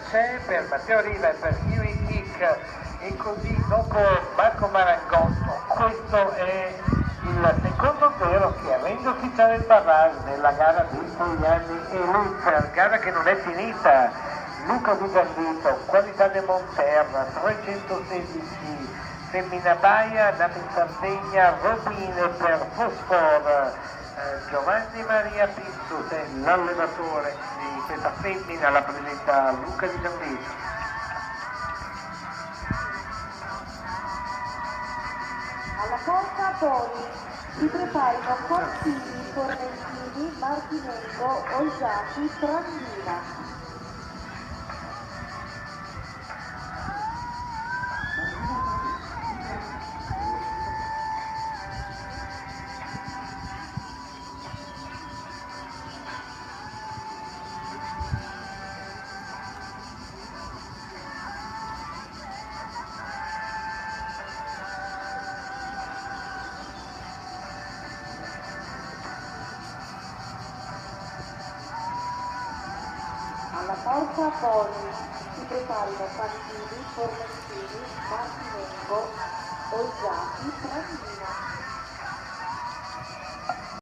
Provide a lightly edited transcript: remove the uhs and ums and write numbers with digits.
c'è per Matteo Riva e per Kiwi Kick, e così dopo Marco Marangotto. Questo è il secondo zero che, avendo fissato il barrage nella gara di Giuliani e Luca, gara che non è finita. Luca Di Gandito, Qualità de Monterra, 316, Femmina Baia, Nato in Sardegna, Robine per Fosfor, Giovanni Maria Pintus è l'allenatore di questa femmina, la presenta Luca Di Gandito. Alla porta poi si preparano Cortini, Formentini, Martinengo, Olgiati, Trandina. Alla porta poi si preparino Fantini, Formentini, Martinengo, Olgiati, Trandina.